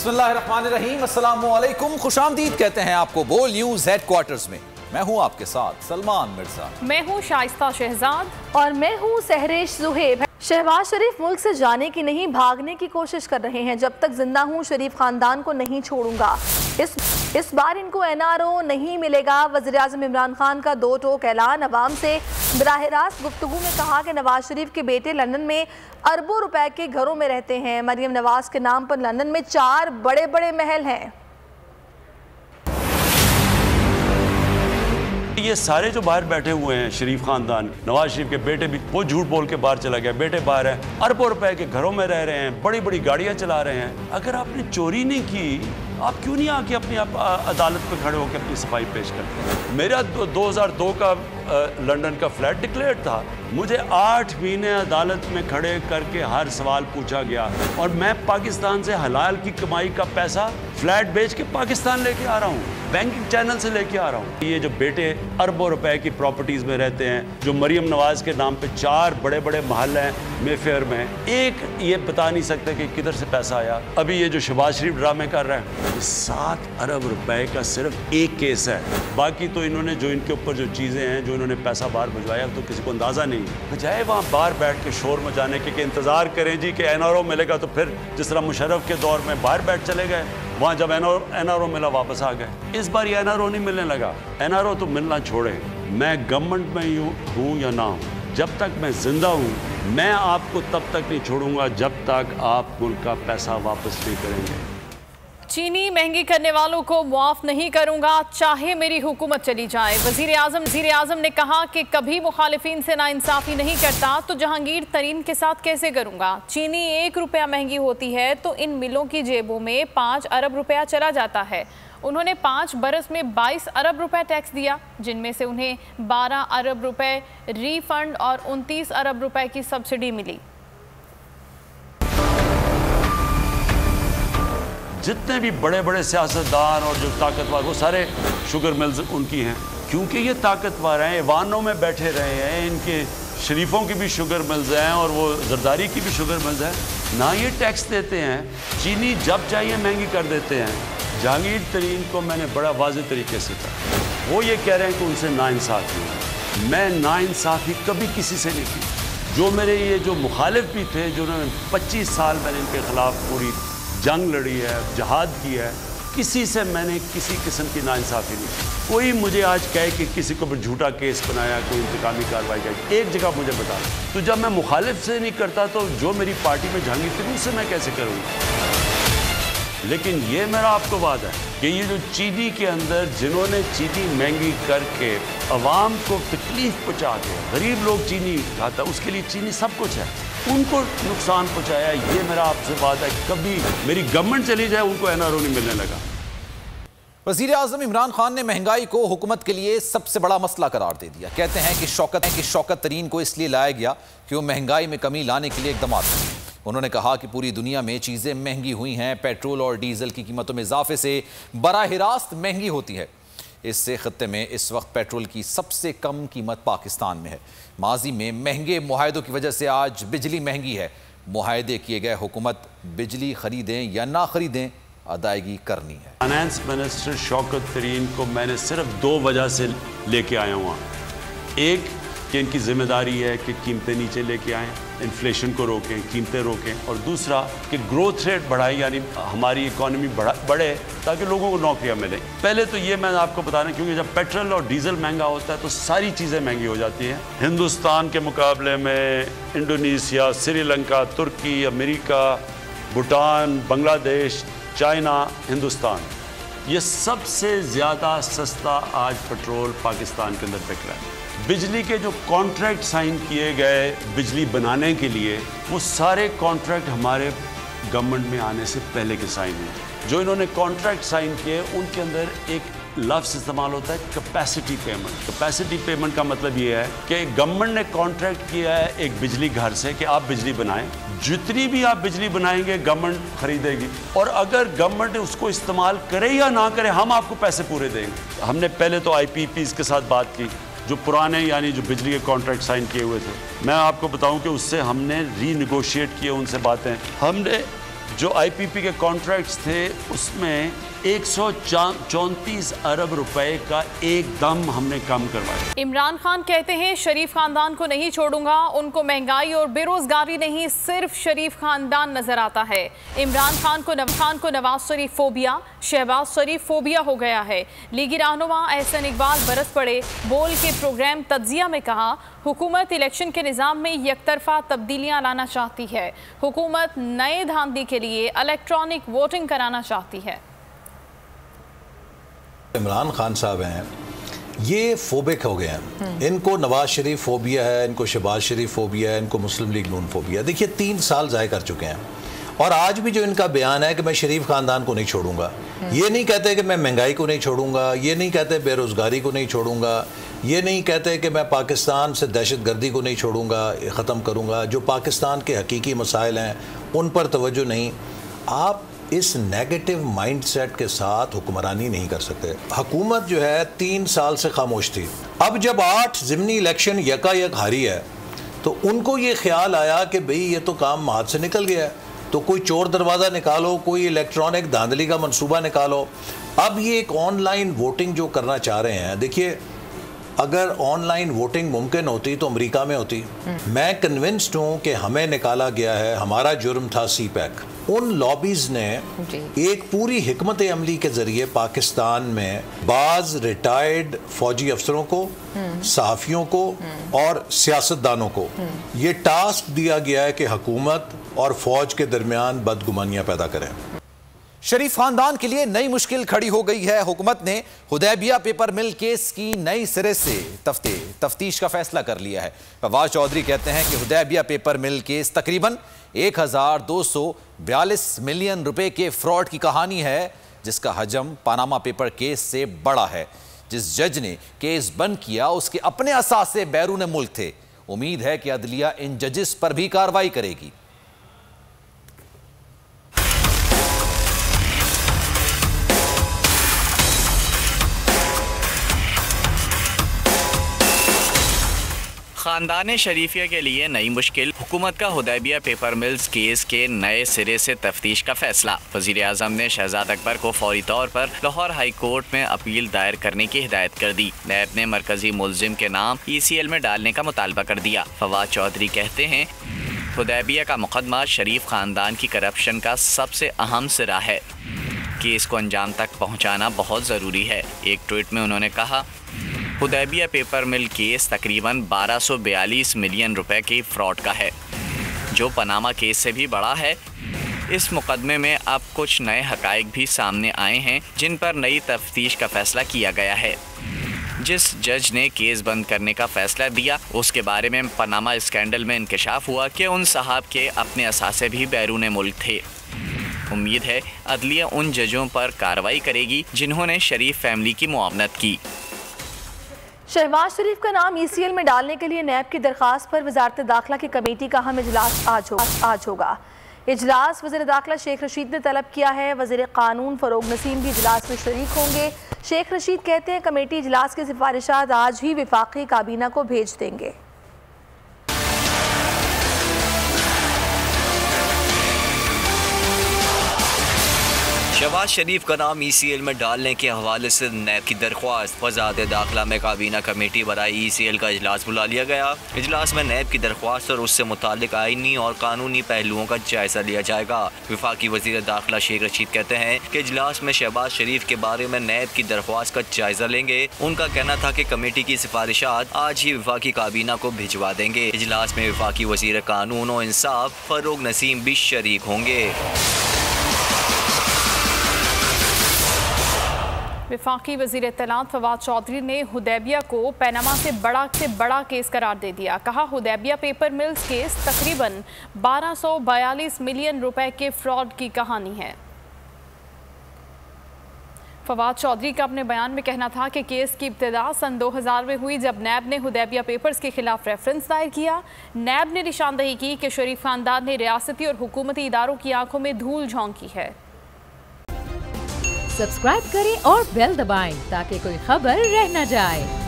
बिस्मिल्लाहिर्रहमानिर्रहीम, अस्सलामुअलैकुम, खुशामदीद कहते हैं आपको बोल न्यूज़ हेडक्वार्टर्स में। मैं हूं आपके साथ सलमान मिर्जा, मैं हूं शाइस्ता शहजाद और मैं हूं सहरेश जुहेब। शहबाज शरीफ मुल्क से जाने की नहीं भागने की कोशिश कर रहे हैं। जब तक जिंदा हूं शरीफ खानदान को नहीं छोड़ूंगा। इस बार इनको एनआरओ नहीं मिलेगा। वज़ीर-ए-आज़म इमरान खान का दो टोक ऐलान। अवाम से बराह रास्त गुफ्तगू में कहा कि नवाज शरीफ के बेटे लंदन में अरबों रुपए के घरों में रहते हैं। मरियम नवाज के नाम पर लंदन में 4 बड़े बड़े महल हैं। ये सारे जो बाहर बैठे हुए हैं शरीफ खानदान, नवाज शरीफ के बेटे भी वो झूठ बोल के बाहर चला गया, बेटे बाहर हैं, अरबों रुपए के घरों में रह रहे हैं, बड़ी बड़ी गाड़ियां चला रहे हैं। अगर आपने चोरी नहीं की, आप क्यों नहीं आके अपनी अदालत पे खड़े होकर अपनी सफाई पेश करते हैं? मेरा 2002 का लंदन का फ्लैट डिक्लेयर था। मुझे 8 महीने अदालत में खड़े करके हर सवाल पूछा गया और मैं पाकिस्तान से हलाल की कमाई का पैसा फ्लैट बेच के पाकिस्तान लेके आ रहा हूँ, बैंकिंग चैनल से लेके आ रहा हूँ। ये जो बेटे अरबों रुपए की प्रॉपर्टीज में रहते हैं, जो मरियम नवाज के नाम पे 4 बड़े बड़े महल हैं मेफेयर में, एक ये बता नहीं सकते कि किधर से पैसा आया। अभी ये जो शहबाज शरीफ ड्रामे कर रहे हैं, 7 अरब रुपए का सिर्फ एक केस है। बाकी तो इन्होंने जो इनके ऊपर जो चीज़ें हैं, जो इन्होंने पैसा बाहर भिजवाया, तो किसी को अंदाज़ा नहीं। बजाय वहाँ बाहर बैठ के शोर मचाने के इंतज़ार करें जी कि एनआरओ मिलेगा, तो फिर जिस तरह मुशर्रफ के दौर में बाहर बैठ चले गए, वहाँ जब एनआरओ मिला वापस आ गए। इस बार ये एनआरओ नहीं मिलने लगा। एनआरओ तो मिलना छोड़े, मैं गवर्नमेंट में हूँ या ना हूँ, जब तक मैं जिंदा हूँ मैं आपको तब तक नहीं छोड़ूंगा जब तक आप मुल्क का पैसा वापस नहीं करेंगे। चीनी महंगी करने वालों को मुआफ नहीं करूंगा, चाहे मेरी हुकूमत चली जाए। वज़ीर आज़म ने कहा कि कभी मुखालिफिन से नाइंसाफ़ी नहीं करता तो जहांगीर तरीन के साथ कैसे करूंगा। चीनी 1 रुपया महंगी होती है तो इन मिलों की जेबों में 5 अरब रुपया चला जाता है। उन्होंने 5 बरस में 22 अरब रुपए टैक्स दिया, जिनमें से उन्हें 12 अरब रुपए रीफंड और 29 अरब रुपए की सब्सिडी मिली। जितने भी बड़े बड़े सियासतदान और जो ताकतवर, वो सारे शुगर मिल्स उनकी हैं, क्योंकि ये ताकतवर हैं, ऐवानों में बैठे रहे हैं। इनके शरीफों की भी शुगर मिल्स हैं और वो जरदारी की भी शुगर मिल्स हैं। ना ये टैक्स देते हैं, चीनी जब चाहिए महंगी कर देते हैं। जहांगीर तरीन को मैंने बड़ा वाज़ेह तरीके से कहा, वो ये कह रहे हैं कि उनसे नाइंसाफ़ी है। मैं नाइंसाफ़ी कभी किसी से नहीं की। जो मेरे ये जो मुखालिफ भी थे, जिन्होंने 25 साल मैंने इनके ख़िलाफ़ पूरी जंग लड़ी है, जहाद की है, किसी से मैंने किसी किस्म की नाइंसाफ़ी नहीं की। कोई मुझे आज कहे कि किसी को झूठा केस बनाया, कोई इंतकामी कार्रवाई की, एक जगह मुझे बता। तो जब मैं मुखालिफ से नहीं करता तो जो मेरी पार्टी में जहांगीर तरीन से मैं कैसे करूँगा? लेकिन ये मेरा आपको वादा है कि ये जो चीनी के अंदर जिन्होंने चीनी महंगी करके अवाम को तकलीफ पहुँचा के, गरीब लोग चीनी खाता, उसके लिए चीनी सब कुछ है, उनको नुकसान पहुँचाया, ये मेरा आपसे वादा है। कभी मेरी गवर्नमेंट चली जाए उनको एनआरओ नहीं मिलने लगा। वज़ीर आज़म इमरान खान ने महंगाई को हुकूमत के लिए सबसे बड़ा मसला करार दे दिया। कहते हैं कि शौकत तरीन को इसलिए लाया गया कि वो महंगाई में कमी लाने के लिए इक़दाम करें। उन्होंने कहा कि पूरी दुनिया में चीज़ें महंगी हुई हैं, पेट्रोल और डीजल की कीमतों में इजाफे से बराह रास्त महंगी होती है। इससे खत्ते में इस वक्त पेट्रोल की सबसे कम कीमत पाकिस्तान में है। माजी में महंगे मुआहदों की वजह से आज बिजली महंगी है। मुआहदे किए गए हुकूमत बिजली खरीदें या ना खरीदें, अदायगी करनी है। फाइनेंस मिनिस्टर शौकत तरीन को मैंने सिर्फ 2 वजह से लेके आया हूँ। एक कि इनकी जिम्मेदारी है कि कीमतें नीचे लेके आएँ, इन्फ्लेशन को रोकें, कीमतें रोकें, और दूसरा कि ग्रोथ रेट बढ़ाएं, यानी हमारी इकॉनमी बढ़े ताकि लोगों को नौकरियां मिलें। पहले तो ये मैं आपको बता रहा हूँ, क्योंकि जब पेट्रोल और डीजल महंगा होता है तो सारी चीज़ें महंगी हो जाती हैं। हिंदुस्तान के मुकाबले में इंडोनेशिया, श्रीलंका, तुर्की, अमेरिका, भूटान, बांग्लादेश, चाइना, हिंदुस्तान, ये सबसे ज़्यादा सस्ता आज पेट्रोल पाकिस्तान के अंदर बिक रहा है। बिजली के जो कॉन्ट्रैक्ट साइन किए गए बिजली बनाने के लिए, वो सारे कॉन्ट्रैक्ट हमारे गवर्नमेंट में आने से पहले के साइन हुए। जो इन्होंने कॉन्ट्रैक्ट साइन किए उनके अंदर एक लफ्ज़ इस्तेमाल होता है कैपेसिटी पेमेंट। कैपेसिटी पेमेंट का मतलब ये है कि गवर्नमेंट ने कॉन्ट्रैक्ट किया है एक बिजली घर से कि आप बिजली बनाएं, जितनी भी आप बिजली बनाएंगे गवर्नमेंट खरीदेगी, और अगर गवर्नमेंट उसको इस्तेमाल करे या ना करे हम आपको पैसे पूरे देंगे। हमने पहले तो IPPs के साथ बात की, जो पुराने यानी जो बिजली के कॉन्ट्रैक्ट साइन किए हुए थे। मैं आपको बताऊं कि उससे हमने रीनिगोशिएट किए उनसे बातें। हमने जो IPP के कॉन्ट्रैक्ट्स थे उसमें 134 अरब रुपए का एकदम हमने कम करवाया। इमरान खान कहते हैं शरीफ खानदान को नहीं छोड़ूंगा। उनको महंगाई और बेरोजगारी नहीं, सिर्फ शरीफ खानदान नजर आता है। इमरान खान को नवाज शरीफ फोबिया, शहबाज शरीफ फोबिया हो गया है। लीगी रहनुमा एहसन इकबाल बरस पड़े, बोल के प्रोग्राम तज्जिया में कहा हुकूमत इलेक्शन के निज़ाम में यकतरफा तब्दीलियां लाना चाहती है। हुकूमत नए धांधली के लिए इलेक्ट्रॉनिक वोटिंग कराना चाहती है। इमरान खान साहब हैं, ये फोबिक हो गए हैं। इनको नवाज शरीफ फोबिया है, इनको शहबाज शरीफ फोबिया है, इनको मुस्लिम लीग नून फोबिया है। देखिए 3 साल ज़ाय कर चुके हैं और आज भी जो इनका बयान है कि मैं शरीफ ख़ानदान को नहीं छोड़ूंगा, ये नहीं कहते कि मैं महंगाई को नहीं छोड़ूंगा, ये नहीं कहते बेरोज़गारी को नहीं छोड़ूंगा, ये नहीं कहते कि मैं पाकिस्तान से दहशतगर्दी को नहीं छोड़ूंगा, ख़त्म करूंगा। जो पाकिस्तान के हकीकी मसाइल हैं उन पर तवज्जो नहीं। आप इस नेगेटिव माइंडसेट के साथ हुक्मरानी नहीं कर सकते। हुकूमत जो है 3 साल से खामोश थी। अब जब 8 ज़िमनी इलेक्शन यकायक हारी है तो उनको ये ख्याल आया कि भाई ये तो काम हाथ से निकल गया है, तो कोई चोर दरवाज़ा निकालो, कोई इलेक्ट्रॉनिक धांधली का मंसूबा निकालो। अब ये एक ऑनलाइन वोटिंग जो करना चाह रहे हैं, देखिए अगर ऑनलाइन वोटिंग मुमकिन होती तो अमेरिका में होती। मैं कन्विंस्ड हूँ कि हमें निकाला गया है, हमारा जुर्म था CPAC। उन लॉबीज़ ने एक पूरी हिकमत अमली के ज़रिए पाकिस्तान में बाज़ रिटायर्ड फ़ौजी अफसरों को, सहाफ़ियों को और सियासतदानों को ये टास्क दिया गया है कि हुकूमत और फ़ौज के दरमियान बदगुमानियाँ पैदा करें। शरीफ खानदान के लिए नई मुश्किल खड़ी हो गई है। हुकूमत ने हुदैबिया पेपर मिल केस की नई सिरे से तफ्तीश का फैसला कर लिया है। फवाद चौधरी कहते हैं कि हुदैबिया पेपर मिल केस तकरीबन 1242 मिलियन रुपए के फ्रॉड की कहानी है, जिसका हजम पानामा पेपर केस से बड़ा है। जिस जज ने केस बंद किया उसके अपने असासे बैरून मुल्क थे। उम्मीद है कि अदलिया इन जजेस पर भी कार्रवाई करेगी। खानदान शरीफिया के लिए नई मुश्किल, हुकूमत का हुदैबिया पेपर मिल्स केस के नए सिरे से तफ्तीश का फैसला। वज़ीर आज़म ने शहजाद अकबर को फौरी तौर पर लाहौर हाई कोर्ट में अपील दायर करने की हिदायत कर दी। नैब ने मरकजी मुलजिम के नाम ECL में डालने का मुतालबा कर दिया। फवाद चौधरी कहते हैं हुदैबिया का मुकदमा शरीफ खानदान की करप्शन का सबसे अहम सिरा है। केस को अंजाम तक पहुँचाना बहुत ज़रूरी है। एक ट्वीट में उन्होंने कहा हुदैबिया पेपर मिल केस तकरीबन 1242 मिलियन रुपए की फ्रॉड का है, जो पनामा केस से भी बड़ा है। इस मुकदमे में अब कुछ नए हकाइक भी सामने आए हैं जिन पर नई तफ्तीश का फैसला किया गया है। जिस जज ने केस बंद करने का फैसला दिया उसके बारे में पनामा स्कैंडल में इंकशाफ हुआ कि उन साहब के अपने असासे भी बैरून मुल्क थे। उम्मीद है अदलिया उन जजों पर कार्रवाई करेगी जिन्होंने शरीफ फैमिली की मुआवनत की। शहबाज शरीफ का नाम ECL में डालने के लिए नैब की दरख्वास्त पर वजारत दाखिला की कमेटी का अहम इजलास आज होगा। इजलास वज़ीर दाखिला शेख रशीद ने तलब किया है। वज़ीर कानून फ़रोग नसीम भी इजलास में शरीक होंगे। शेख रशीद कहते हैं कमेटी इजलास की सिफारिशात आज ही विफाकी काबीना को भेज देंगे। शहबाज शरीफ का नाम ECL में डालने के हवाले से नैब की दरख्वास्त। वज़ारत दाखिला में काबीना कमेटी बराए ECL का इजलास बुला लिया गया। इजलास में नैब की दरख्वास्त और उससे मुतालिक आईनी और कानूनी पहलुओं का जायजा लिया जाएगा। वफाकी वज़ीर दाखिला शेख रशीद कहते हैं कि इजलास में शहबाज शरीफ के बारे में नैब की दरख्वास्त का जायजा लेंगे। उनका कहना था कि कमेटी की सिफारिशात आज ही वफाकी काबीना को भिजवा देंगे। इजलास में वफाकी वज़ीर कानून और इंसाफ फ़रोग नसीम भी शरीक होंगे। वफाकी वज़ीर इत्तलात फवाद चौधरी ने हुदैबिया को पनामा से बड़ा केस करार दे दिया। कहा हुदैबिया पेपर मिल्स केस तकरीबन 1242 मिलियन रुपए के फ्रॉड की कहानी है। फवाद चौधरी का अपने बयान में कहना था कि केस की इब्तिदा सन 2000 में हुई जब नैब ने हुदैबिया पेपर्स के खिलाफ रेफरेंस दायर किया। नैब ने निशानदही की कि शरीफ खानदान ने रियासती और हुकूमती इदारों की आंखों में धूल झोंकी है। सब्सक्राइब करें और बेल दबाएं ताकि कोई खबर रह न जाए।